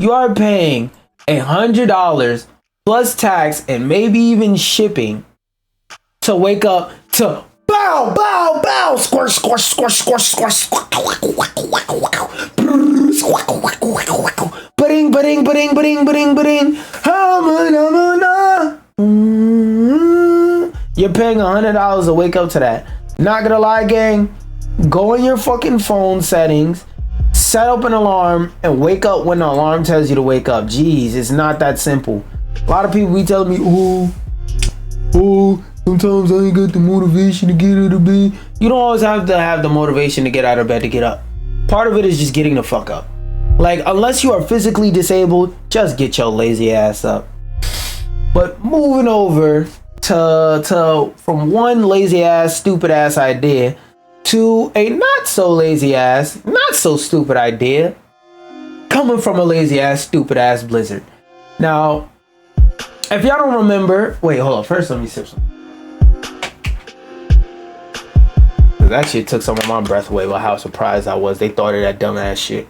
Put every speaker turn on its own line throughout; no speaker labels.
You are paying $100 plus tax and maybe even shipping to wake up to bow, bow, bow, squish, squish, squish, squish, squish, ba-ding, ba-ding, ba-ding, ba-ding, ba-ding, ba-ding. You're paying $100 to wake up to that. Not gonna lie, gang. Go in your fucking phone settings, set up an alarm, and wake up when the alarm tells you to wake up. Jeez, it's not that simple. A lot of people be telling me, sometimes I ain't got the motivation to get out of bed. You don't always have to have the motivation to get out of bed to get up. Part of it is just getting the fuck up. Like, unless you are physically disabled, just get your lazy ass up. But moving over to from one lazy ass, stupid ass idea to a not so lazy ass, not so stupid idea coming from a lazy ass, stupid ass Blizzard. Now, if y'all don't remember, wait, hold on. First, let me sip some. That shit took some of my breath away with how surprised I was. They thought of that dumbass shit.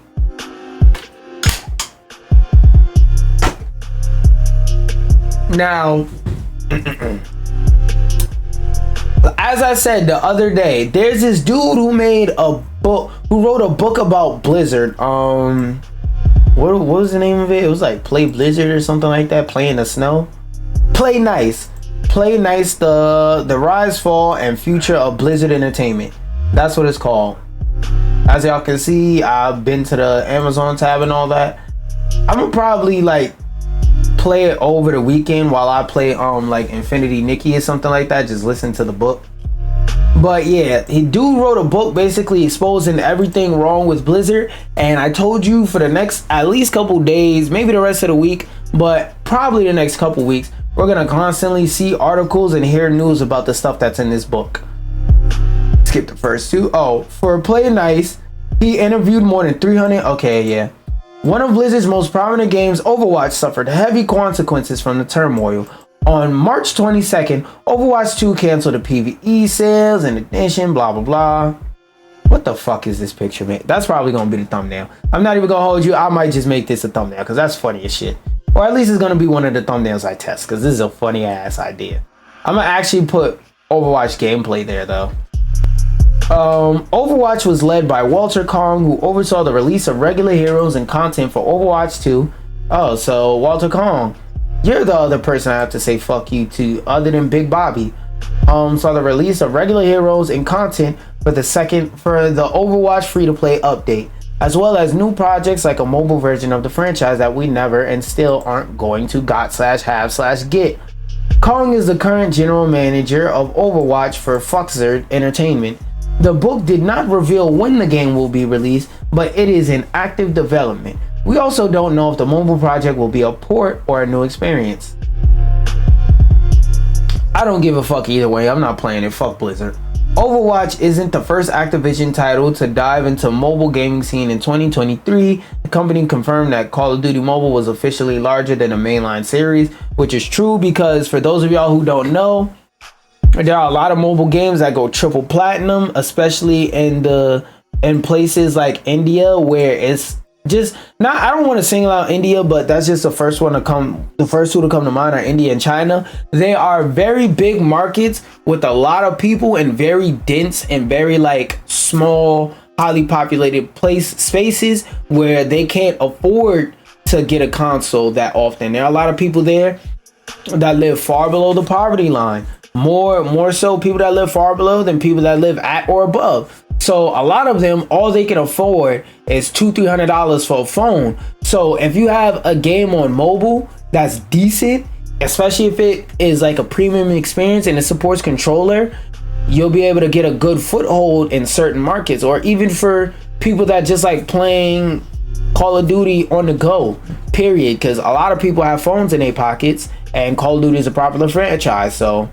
Now, as I said the other day, there's this dude who made a book, who wrote a book about Blizzard. What was the name of it? It was like Play Blizzard or something like that. Play in the Snow. Play Nice. Play Nice, the rise, fall, and future of Blizzard Entertainment. That's what it's called. As y'all can see, I've been to the Amazon tab and all that. I'm gonna probably like play it over the weekend while I play like Infinity Nikki or something like that. Just listen to the book. But yeah, he dude wrote a book basically exposing everything wrong with Blizzard, and I told you for the next at least couple days, maybe the rest of the week, but probably the next couple weeks, we're gonna constantly see articles and hear news about the stuff that's in this book. Skip the first two. Oh, for Play Nice, he interviewed more than 300. Okay, yeah. One of Blizzard's most prominent games, Overwatch, suffered heavy consequences from the turmoil. On March 22nd, Overwatch 2 canceled the PvE sales and addition, blah, blah, blah. What the fuck is this picture, man? That's probably going to be the thumbnail. I'm not even going to hold you. I might just make this a thumbnail because that's funny as shit. Or at least it's going to be one of the thumbnails I test because this is a funny ass idea. I'm going to actually put Overwatch gameplay there, though. Overwatch was led by Walter Kong, who oversaw the release of regular heroes and content for Overwatch 2. Oh, so Walter Kong, you're the other person I have to say fuck you to, other than Big Bobby. Saw the release of regular heroes and content for the Overwatch free-to-play update, as well as new projects like a mobile version of the franchise that we never and still aren't going to got/have/get. Kong is the current general manager of Overwatch for Blizzard Entertainment. The book did not reveal when the game will be released, but it is in active development. We also don't know if the mobile project will be a port or a new experience. I don't give a fuck either way. I'm not playing it. Fuck Blizzard. Overwatch isn't the first Activision title to dive into mobile gaming scene in 2023. The company confirmed that Call of Duty Mobile was officially larger than the mainline series, which is true because for those of y'all who don't know, there are a lot of mobile games that go triple platinum, especially in places like India, where it's just not, I don't want to single out India, but that's just the first two to come to mind are India and China. They are very big markets with a lot of people and very dense and very like small, highly populated spaces where they can't afford to get a console that often. There are a lot of people there that live far below the poverty line. More so people that live far below than people that live at or above. So a lot of them, all they can afford is $200-300 for a phone. So if you have a game on mobile that's decent, especially if it is like a premium experience and it supports controller, you'll be able to get a good foothold in certain markets. Or even for people that just like playing Call of Duty on the go, period. Because a lot of people have phones in their pockets and Call of Duty is a popular franchise. So,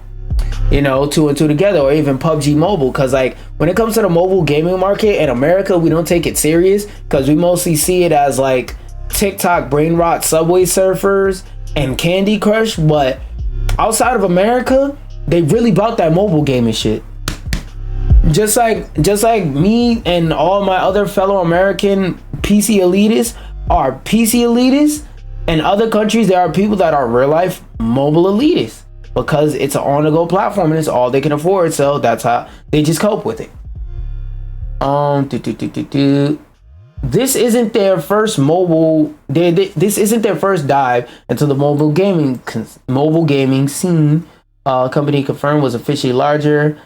you know, two and two together, or even PUBG Mobile, because like when it comes to the mobile gaming market in America, we don't take it serious because we mostly see it as like TikTok brain rot Subway Surfers and Candy Crush. But outside of America, they really bought that mobile gaming shit. Just like me and all my other fellow American PC elitists are PC elitists. In other countries, there are people that are real life mobile elitists because it's an on-the-go platform and it's all they can afford. So that's how they just cope with it. This isn't their first this isn't their first dive into the mobile gaming scene. Company confirmed was officially larger.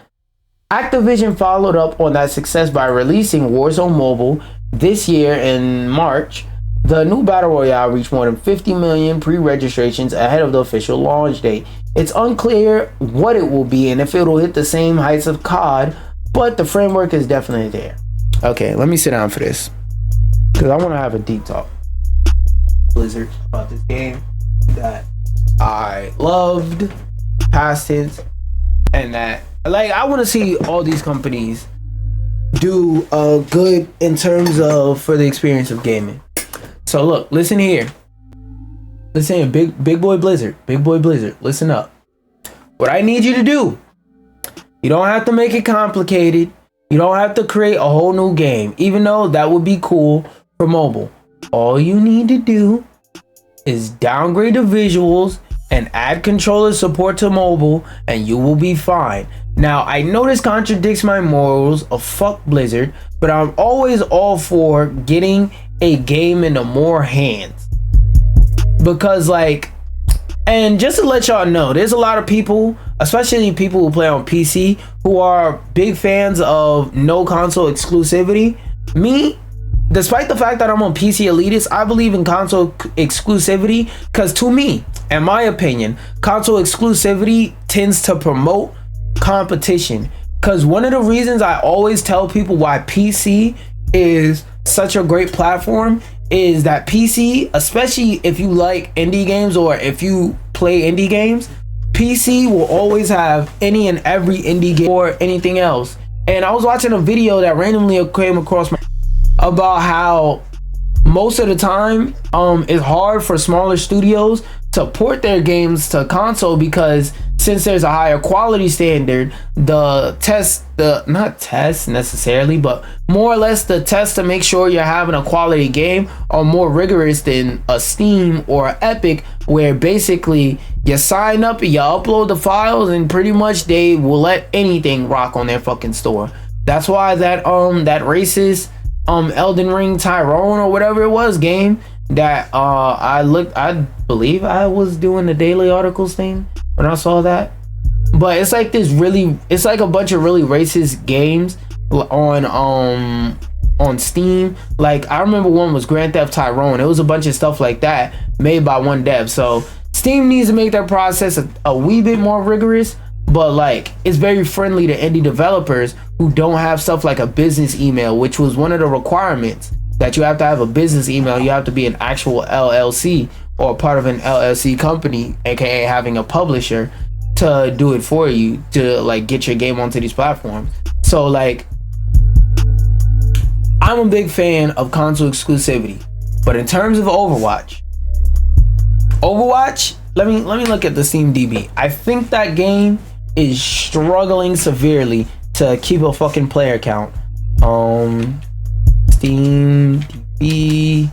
Activision followed up on that success by releasing Warzone Mobile this year in March. The new Battle Royale reached more than 50 million pre-registrations ahead of the official launch date. It's unclear what it will be and if it'll hit the same heights of COD, but the framework is definitely there. Okay, let me sit down for this, because I want to have a deep talk. Blizzard about this game that I loved, past tense, and that, like, I want to see all these companies do good in terms of for the experience of gaming. So look, listen here, big boy Blizzard, listen up. What I need you to do, you don't have to make it complicated. You don't have to create a whole new game, even though that would be cool for mobile. All you need to do is downgrade the visuals and add controller support to mobile, and you will be fine. Now, I know this contradicts my morals of fuck Blizzard, but I'm always all for getting a game into more hands. Because, like, and just to let y'all know, there's a lot of people, especially people who play on PC, who are big fans of no console exclusivity. Me, despite the fact that I'm a PC elitist, I believe in console exclusivity, because to me, in my opinion, console exclusivity tends to promote competition. Because one of the reasons I always tell people why PC is such a great platform is that PC, especially if you like indie games or if you play indie games, PC will always have any and every indie game or anything else. And I was watching a video that randomly came across about how most of the time it's hard for smaller studios to port their games to console, because since there's a higher quality standard, not tests necessarily, but more or less the tests to make sure you're having a quality game are more rigorous than a Steam or Epic, where basically you sign up and you upload the files and pretty much they will let anything rock on their fucking store. That's why that racist Elden Ring Tyrone or whatever it was game that I believe I was doing the daily articles thing when I saw that. But it's like it's like a bunch of really racist games on Steam. Like, I remember one was Grand Theft Tyrone. It was a bunch of stuff like that made by one dev. So Steam needs to make their process a wee bit more rigorous, but like it's very friendly to indie developers who don't have stuff like a business email, which was one of the requirements, that you have to have a business email. You have to be an actual LLC or part of an LLC company, aka having a publisher, to do it for you, to like get your game onto these platforms. So like, I'm a big fan of console exclusivity, but in terms of Overwatch, let me look at the Steam DB. I think that game is struggling severely to keep a fucking player count. Steam DB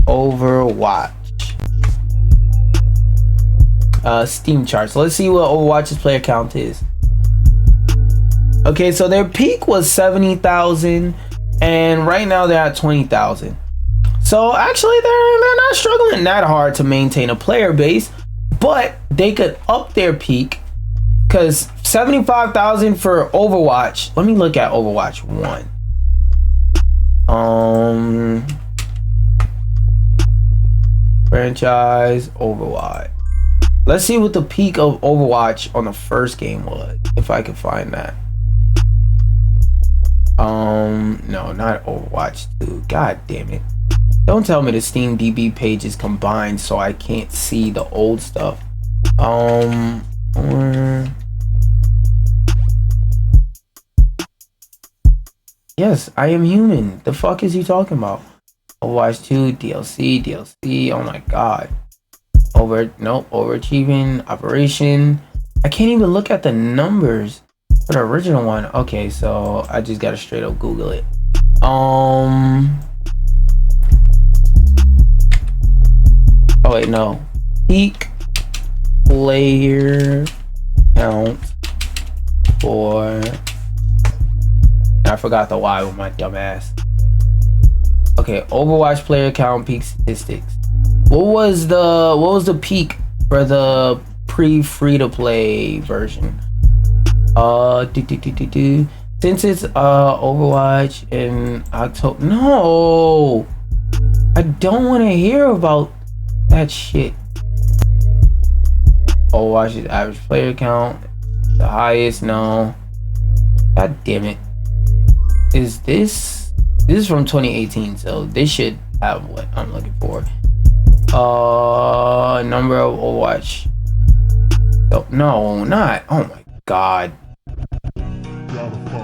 Overwatch Steam charts. Let's see what Overwatch's player count is. Okay, so their peak was 70,000 and right now they're at 20,000. So actually they're not struggling that hard to maintain a player base, but they could up their peak, because 75,000 for Overwatch. Let me look at Overwatch 1. Franchise Overwatch. Let's see what the peak of Overwatch on the first game was, if I can find that. No, not Overwatch 2. God damn it. Don't tell me the Steam DB page is combined so I can't see the old stuff. Yes, I am human. The fuck is he talking about? Overwatch 2, DLC. Oh my god. Overachieving, operation. I can't even look at the numbers for the original one. Okay, so I just gotta straight up Google it. Oh wait, no. Peak player count for. I forgot the Y with my dumb ass. Okay, Overwatch player count peak statistics. What was the peak for the free to play version? Since it's Overwatch in October. No, I don't want to hear about that shit. Overwatch's average player count, the highest. No, god damn it. Is this is from 2018, so this should have what I'm looking for. Number of Overwatch. No, not. Oh my god.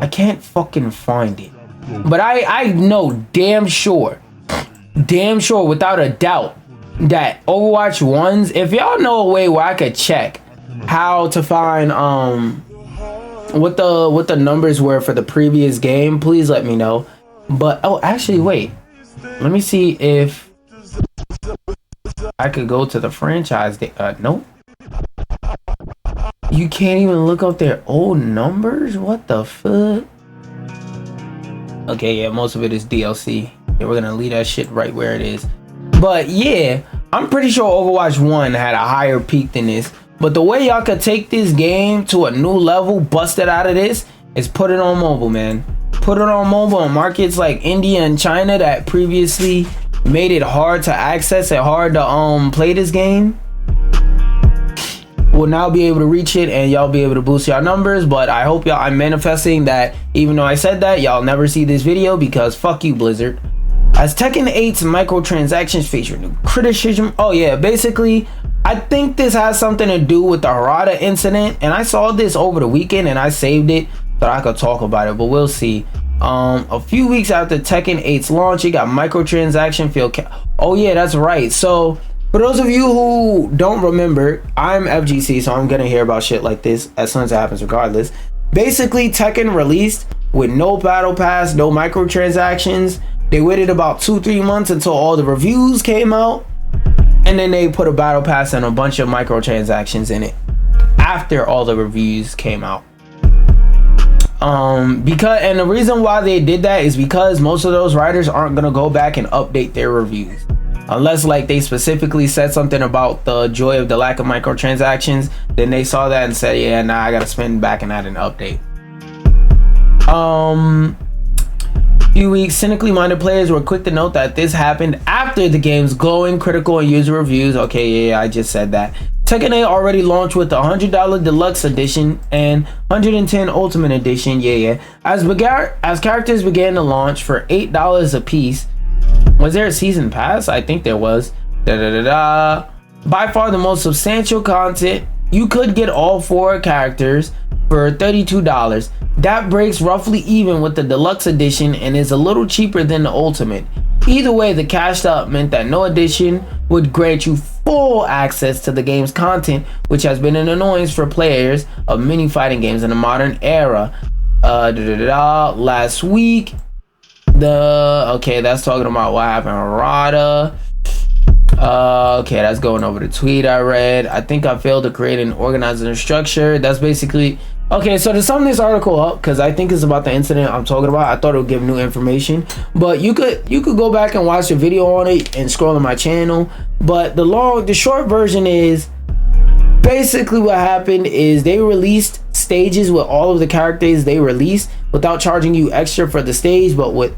I can't fucking find it. But I know damn sure without a doubt that Overwatch 1's, if y'all know a way where I could check how to find what the numbers were for the previous game, please let me know. But oh, actually wait, let me see if I could go to the franchise. Nope. You can't even look up their old numbers? What the fuck? Okay, yeah, most of it is DLC. Yeah, we're gonna leave that shit right where it is. But yeah, I'm pretty sure Overwatch 1 had a higher peak than this. But the way y'all could take this game to a new level, bust it out of this, is put it on mobile, man. Put it on mobile in markets like India and China that previously made it hard to access and hard to play this game. Will now be able to reach it, and y'all be able to boost y'all numbers. But I hope y'all, I'm manifesting that even though I said that, y'all never see this video, because fuck you, Blizzard. As Tekken 8's microtransactions feature new criticism. Oh yeah, basically I think this has something to do with the Harada incident, and I saw this over the weekend and I saved it so I could talk about it, but we'll see. A few weeks after Tekken 8's launch, it got microtransaction field. Oh yeah, that's right. So for those of you who don't remember, I'm FGC, so I'm gonna hear about shit like this as soon as it happens regardless. Basically, Tekken released with no battle pass, no microtransactions. They waited about 2-3 months until all the reviews came out, and then they put a battle pass and a bunch of microtransactions in it after all the reviews came out. And the reason why they did that is because most of those writers aren't gonna go back and update their reviews unless like they specifically said something about the joy of the lack of microtransactions. Then they saw that and said, yeah, nah, I gotta spend back and add an update. Few weeks, cynically minded players were quick to note that this happened after the game's glowing critical and user reviews. Okay, yeah, I just said that. Tekken 8 already launched with the $100 Deluxe Edition and $110 Ultimate Edition. Yeah. As characters began to launch for $8 a piece. Was there a season pass? I think there was. By far the most substantial content. You could get all 4 characters for $32. That breaks roughly even with the Deluxe Edition and is a little cheaper than the Ultimate. Either way, the cashed up meant that no edition would grant you full access to the game's content, which has been an annoyance for players of many fighting games in the modern era. Last week, okay, that's talking about what happened to Rada. Okay, that's going over the tweet I read. I think I failed to create an organizing structure. That's basically okay. So to sum this article up, because I think it's about the incident I'm talking about, I thought it would give new information, but you could go back and watch the video on it and scroll on my channel. But the short version is basically what happened is they released stages with all of the characters they released without charging you extra for the stage, but with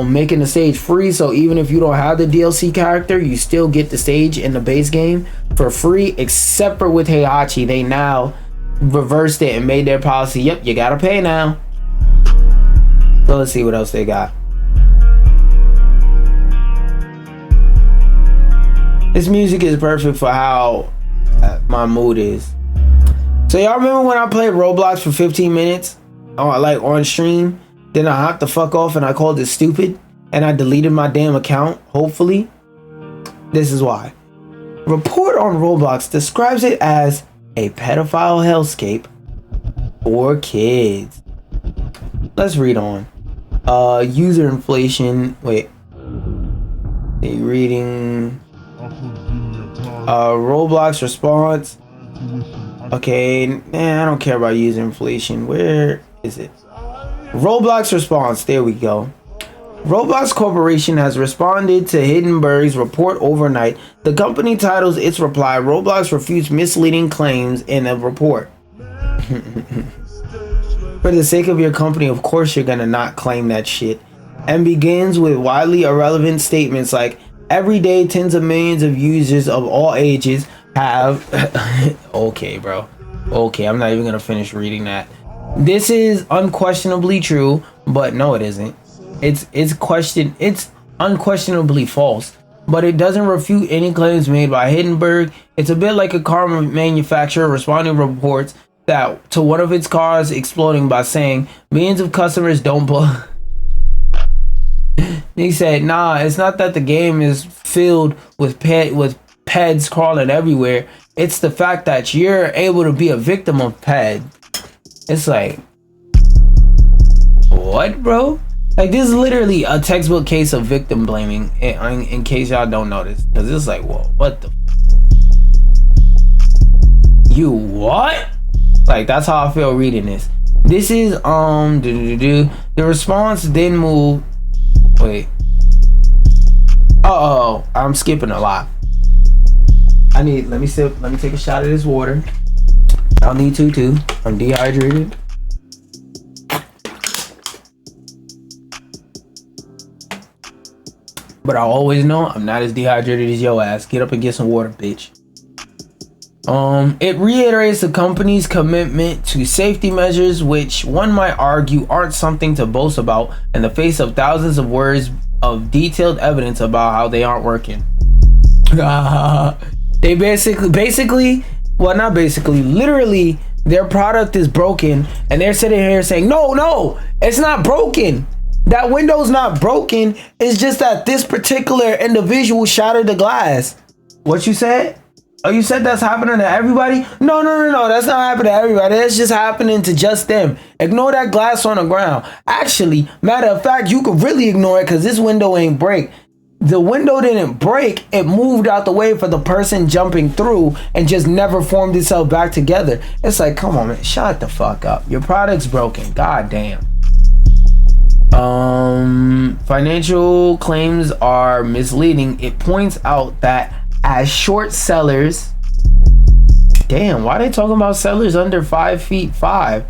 making the stage free. So even if you don't have the DLC character, you still get the stage in the base game for free, except for with Heihachi. They now reversed it and made their policy, yep, you gotta pay now. So let's see what else they got. This music is perfect for how my mood is. So y'all remember when I played Roblox for 15 minutes on stream? Then I hopped the fuck off and I called it stupid and I deleted my damn account, hopefully. This is why. Report on Roblox describes it as a pedophile hellscape for kids. Let's read on. User inflation. Wait. Reading. Roblox response. Okay, I don't care about user inflation. Where is it? Roblox response. There we go. Roblox Corporation has responded to Hindenburg's report overnight. The company titles its reply, Roblox refutes misleading claims in a report. For the sake of your company, of course you're gonna not claim that shit. And begins with widely irrelevant statements like, every day tens of millions of users of all ages have... Okay, bro. Okay, I'm not even gonna finish reading that. This is unquestionably true, but no, it isn't. It's unquestionably false, but it doesn't refute any claims made by Hindenburg. It's a bit like a car manufacturer responding to reports that to one of its cars exploding by saying millions of customers don't He said, nah, it's not that the game is filled with peds crawling everywhere. It's the fact that you're able to be a victim of ped. It's like, what, bro? Like, this is literally a textbook case of victim blaming, in case y'all don't notice. Because it's like, whoa, what the... You what? Like, that's how I feel reading this. This is, the response then moved... Wait. Uh-oh, I'm skipping a lot. Let me take a shot of this water. I'll need to, too. I'm dehydrated. But I always know I'm not as dehydrated as your ass. Get up and get some water, bitch. It reiterates the company's commitment to safety measures, which one might argue aren't something to boast about in the face of thousands of words of detailed evidence about how they aren't working. They basically, well, not basically, literally, their product is broken, and they're sitting here saying, no, it's not broken. That window's not broken. It's just that this particular individual shattered the glass. What you said? Oh, you said that's happening to everybody? No. That's not happening to everybody. That's just happening to just them. Ignore that glass on the ground. Actually, matter of fact, you could really ignore it because this window ain't break. The window didn't break. It moved out the way for the person jumping through and just never formed itself back together. It's like, come on, man. Shut the fuck up. Your product's broken. God damn. Financial claims are misleading. It points out that as short sellers, damn, why are they talking about sellers under 5'5"?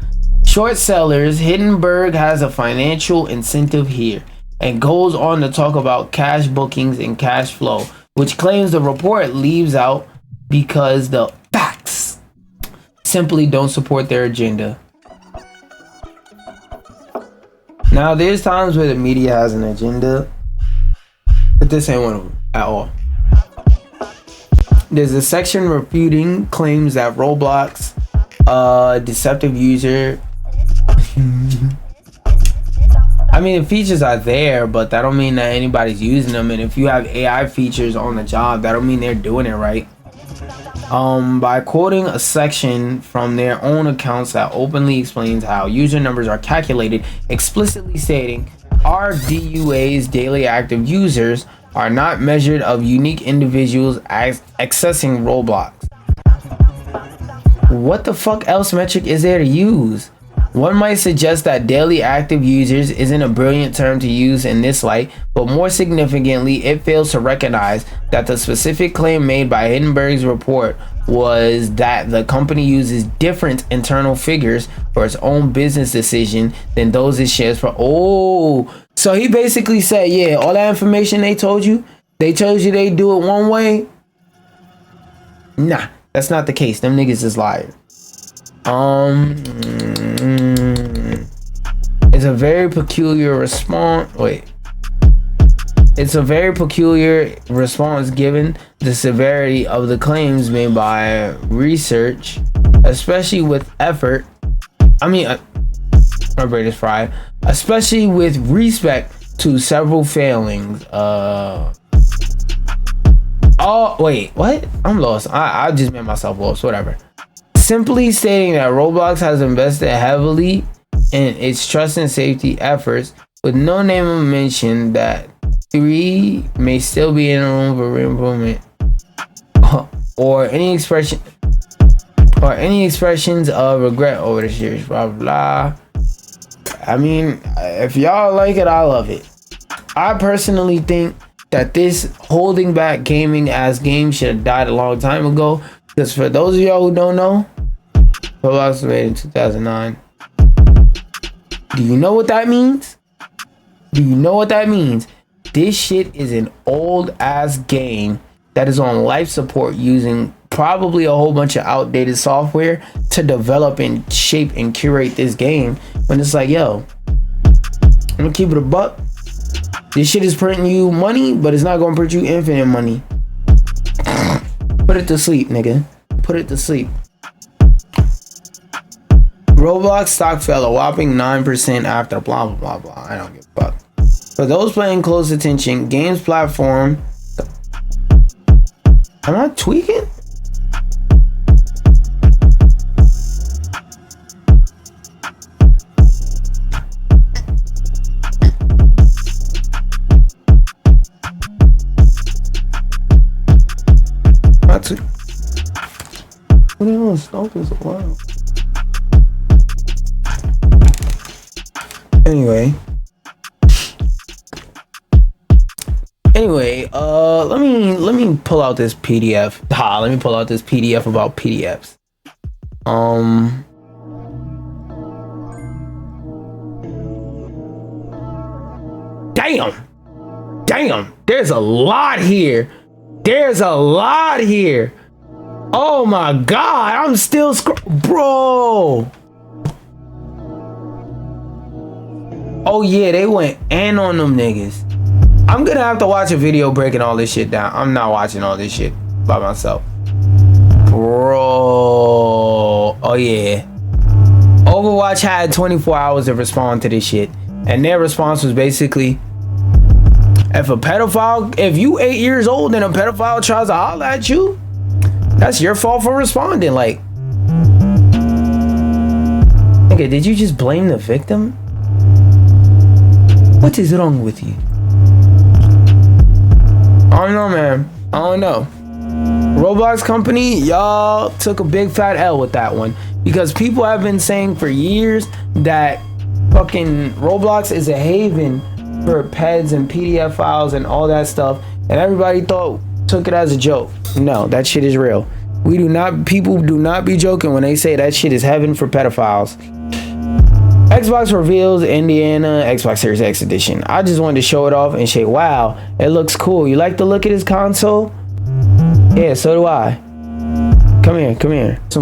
Short sellers, Hindenburg has a financial incentive here and goes on to talk about cash bookings and cash flow, which claims the report leaves out because the facts simply don't support their agenda. Now, there's times where the media has an agenda, but this ain't one of them at all. There's a section refuting claims that Roblox, deceptive user. I mean, the features are there, but that don't mean that anybody's using them. And if you have AI features on the job, that don't mean they're doing it right. By quoting a section from their own accounts that openly explains how user numbers are calculated, explicitly stating our DUA's daily active users are not measured of unique individuals accessing Roblox. What the fuck else metric is there to use? One might suggest that daily active users isn't a brilliant term to use in this light, but more significantly, it fails to recognize that the specific claim made by Hindenburg's report was that the company uses different internal figures for its own business decision than those it shares for. Oh, so he basically said, yeah, all that information they told you they do it one way. Nah, that's not the case. Them niggas is liars. It's a very peculiar response. It's a very peculiar response given the severity of the claims made by research, especially with effort. My brain is fried. Especially with respect to several failings. Oh, wait, what? I'm lost. I just made myself lost. Whatever. Simply stating that Roblox has invested heavily in its trust and safety efforts, with no name or mention that 3 may still be in room for improvement. or any expressions of regret over the series, blah blah. I mean, if y'all like it, I love it. I personally think that this holding back gaming as games should have died a long time ago. Because for those of y'all who don't know, Roblox was made in 2009. Do you know what that means? Do you know what that means? This shit is an old ass game that is on life support using probably a whole bunch of outdated software to develop and shape and curate this game. When it's like, yo, I'm gonna keep it a buck. This shit is printing you money, but it's not gonna print you infinite money. Put it to sleep, nigga. Put it to sleep. Roblox stock fell a whopping 9% after blah blah blah blah. I don't give a fuck. For those paying close attention, games platform. Am I tweaking? What the hell is stomp is wild? Anyway, let me pull out this PDF. Let me pull out this PDF about PDFs. Damn, there's a lot here. Oh my god, I'm still bro. Oh yeah, they went in on them niggas. I'm gonna have to watch a video breaking all this shit down. I'm not watching all this shit by myself, bro. Oh yeah, Overwatch had 24 hours to respond to this shit, and their response was basically, if you 8 years old and a pedophile tries to holler at you, that's your fault for responding. Like, nigga, did you just blame the victim? What is wrong with you? I don't know, man. I don't know. Roblox company, y'all took a big fat L with that one, because people have been saying for years that fucking Roblox is a haven for PEDs and PDF files and all that stuff, and everybody took it as a joke. No, that shit is real. People do not be joking when they say that shit is heaven for pedophiles. Xbox reveals Indiana Xbox Series X edition. I just wanted to show it off and say, wow, it looks cool. You like the look of this console? Yeah, so do I. Come here.